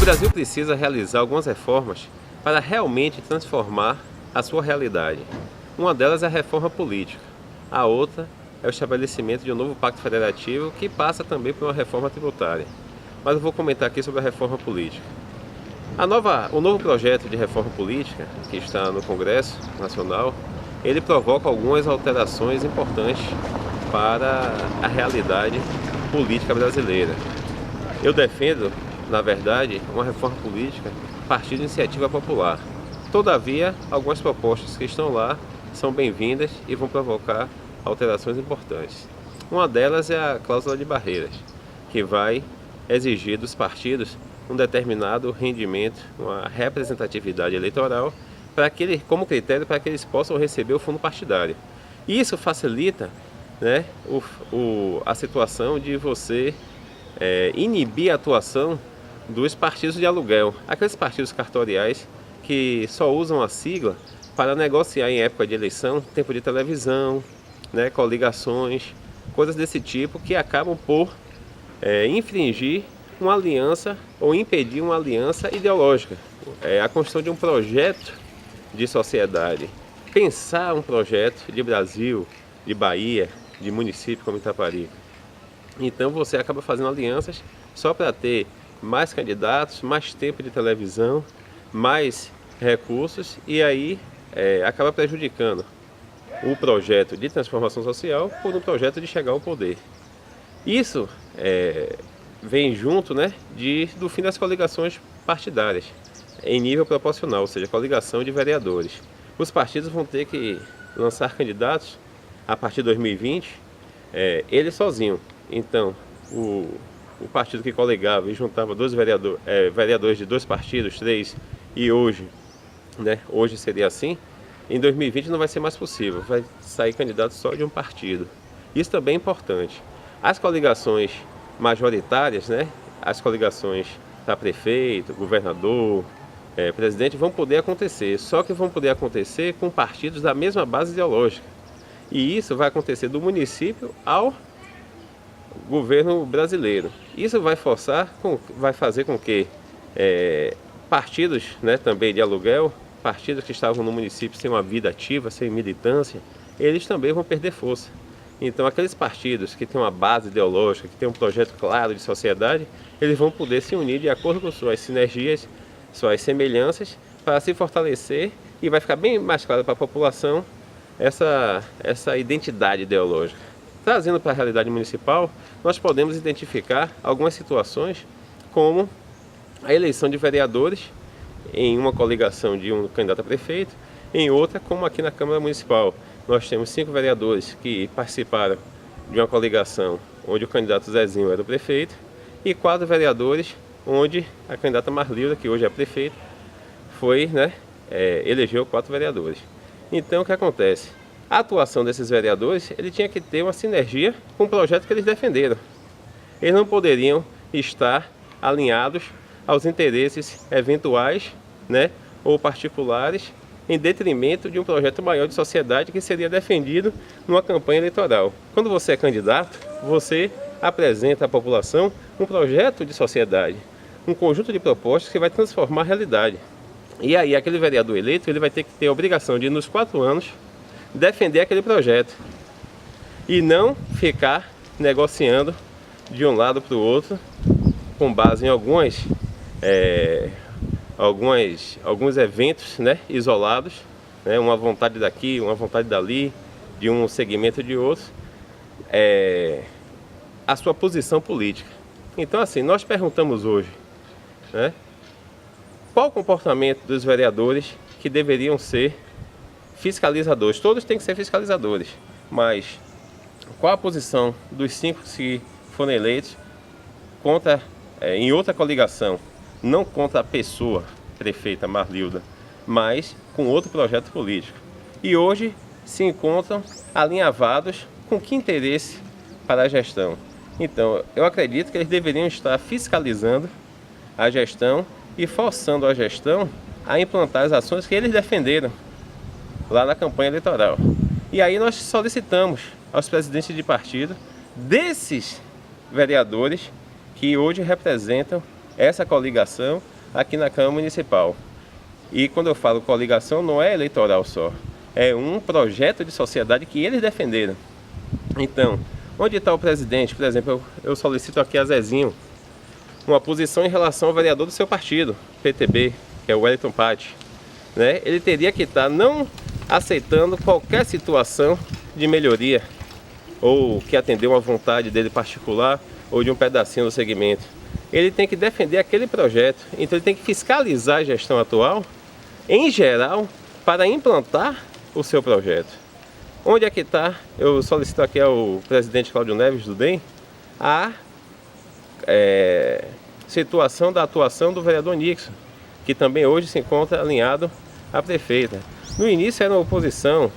Brasil precisa realizar algumas reformas para realmente transformar a sua realidade. Uma delas é a reforma política, a outra é o estabelecimento de um novo pacto federativo que passa também por uma reforma tributária. Mas eu vou comentar aqui sobre a reforma política. O novo projeto de reforma política que está no Congresso Nacional, ele provoca algumas alterações importantes para a realidade política brasileira. Eu defendo, na verdade, uma reforma política a partir de iniciativa popular. Todavia, algumas propostas que estão lá são bem-vindas e vão provocar alterações importantes. Uma delas é a cláusula de barreiras, que vai exigir dos partidos um determinado rendimento, uma representatividade eleitoral, como critério para que eles possam receber o fundo partidário. Isso facilita, né, a situação de você inibir a atuação dos partidos de aluguel, aqueles partidos cartoriais que só usam a sigla para negociar em época de eleição, tempo de televisão, né, coligações, coisas desse tipo que acabam por infringir uma aliança ou impedir uma aliança ideológica. A construção de um projeto de sociedade, pensar um projeto de Brasil, de Bahia, de município como Itaparica. Então você acaba fazendo alianças só para ter mais candidatos, mais tempo de televisão, mais recursos e aí acaba prejudicando o projeto de transformação social por um projeto de chegar ao poder. Isso vem junto, né, do fim das coligações partidárias em nível proporcional, ou seja, coligação de vereadores. Os partidos vão ter que lançar candidatos a partir de 2020, eles sozinhos. Então, o partido que coligava e juntava dois vereadores de dois partidos, três, e hoje, né, hoje seria assim, em 2020 não vai ser mais possível, vai sair candidato só de um partido. Isso também é importante. As coligações majoritárias, né, as coligações para prefeito, governador, presidente, vão poder acontecer, só que vão poder acontecer com partidos da mesma base ideológica. E isso vai acontecer do município ao governo brasileiro. Isso vai fazer com que partidos, né, também de aluguel, partidos que estavam no município sem uma vida ativa, sem militância, eles também vão perder força. Então aqueles partidos que têm uma base ideológica, que têm um projeto claro de sociedade, eles vão poder se unir de acordo com suas sinergias, suas semelhanças, para se fortalecer e vai ficar bem mais claro para a população essa identidade ideológica. Trazendo para a realidade municipal, nós podemos identificar algumas situações como a eleição de vereadores em uma coligação de um candidato a prefeito, em outra como aqui na Câmara Municipal. Nós temos 5 vereadores que participaram de uma coligação onde o candidato Zezinho era o prefeito e 4 vereadores onde a candidata Marlilda, que hoje é prefeita, elegeu 4 vereadores. Então o que acontece? A atuação desses vereadores, ele tinha que ter uma sinergia com o projeto que eles defenderam. Eles não poderiam estar alinhados aos interesses eventuais, né, ou particulares, em detrimento de um projeto maior de sociedade que seria defendido numa campanha eleitoral. Quando você é candidato, você apresenta à população um projeto de sociedade, um conjunto de propostas que vai transformar a realidade. E aí aquele vereador eleito, ele vai ter que ter a obrigação de, nos 4 anos, defender aquele projeto e não ficar negociando de um lado para o outro com base em alguns eventos, né, isolados, né, uma vontade daqui, uma vontade dali, de um segmento de outro, a sua posição política. Então assim, nós perguntamos hoje, né, qual o comportamento dos vereadores que deveriam ser fiscalizadores? Todos têm que ser fiscalizadores, mas qual a posição dos 5 que foram eleitos em outra coligação, não contra a pessoa prefeita Marlilda, mas com outro projeto político? E hoje se encontram alinhavados com que interesse para a gestão? Então, eu acredito que eles deveriam estar fiscalizando a gestão e forçando a gestão a implantar as ações que eles defenderam lá na campanha eleitoral. E aí nós solicitamos aos presidentes de partido desses vereadores que hoje representam essa coligação aqui na Câmara Municipal. E quando eu falo coligação, não é eleitoral só, é um projeto de sociedade que eles defenderam. Então, onde está o presidente? Por exemplo, eu solicito aqui a Zezinho uma posição em relação ao vereador do seu partido, PTB, que é o Wellington Patti, né? Ele teria que estar não aceitando qualquer situação de melhoria ou que atendeu uma vontade dele particular ou de um pedacinho do segmento. Ele tem que defender aquele projeto, então ele tem que fiscalizar a gestão atual, em geral, para implantar o seu projeto. Onde é que está? Eu solicito aqui ao presidente Cláudio Neves do DEM a situação da atuação do vereador Nixon, que também hoje se encontra alinhado à prefeita. No início era uma oposição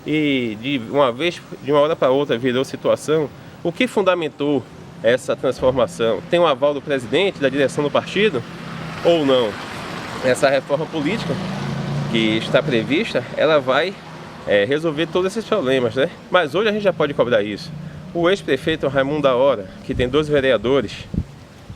e de uma hora para outra virou situação. O que fundamentou essa transformação? Tem um aval do presidente, da direção do partido ou não? Essa reforma política que está prevista, ela vai resolver todos esses problemas, né? Mas hoje a gente já pode cobrar isso. O ex-prefeito Raimundo da Hora, que tem 2 vereadores,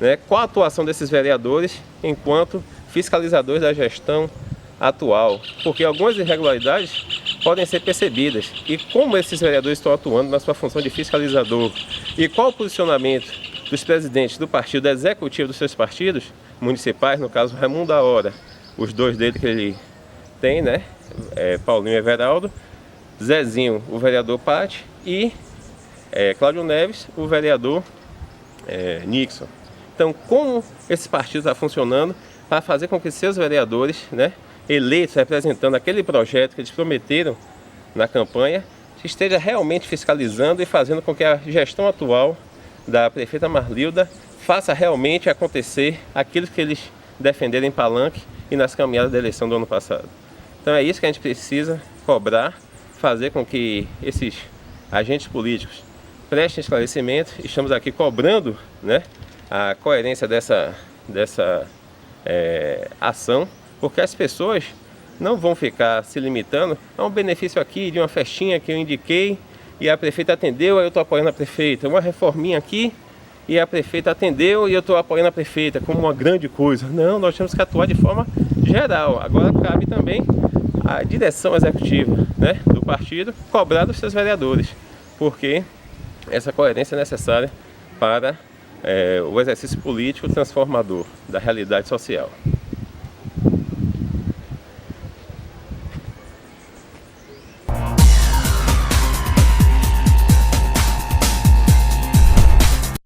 né? Qual a atuação desses vereadores enquanto fiscalizadores da gestão atual? Porque algumas irregularidades podem ser percebidas. E como esses vereadores estão atuando na sua função de fiscalizador? E qual o posicionamento dos presidentes do partido executivo dos seus partidos municipais, no caso Raimundo da Hora, os 2 dele que ele tem, né? Paulinho Everaldo, Zezinho, o vereador Patti, e Cláudio Neves, o vereador Nixon. Então, como esse partido está funcionando para fazer com que seus vereadores, né, eleitos representando aquele projeto que eles prometeram na campanha, esteja realmente fiscalizando e fazendo com que a gestão atual da prefeita Marlilda faça realmente acontecer aquilo que eles defenderam em Palanque e nas caminhadas da eleição do ano passado. Então é isso que a gente precisa cobrar, fazer com que esses agentes políticos prestem esclarecimento. Estamos aqui cobrando, né, a coerência dessa ação, porque as pessoas não vão ficar se limitando a um benefício aqui de uma festinha que eu indiquei e a prefeita atendeu, aí eu estou apoiando a prefeita. Uma reforminha aqui e a prefeita atendeu e eu estou apoiando a prefeita como uma grande coisa. Não, nós temos que atuar de forma geral. Agora cabe também a direção executiva, né, do partido cobrar dos seus vereadores, porque essa coerência é necessária para o exercício político transformador da realidade social.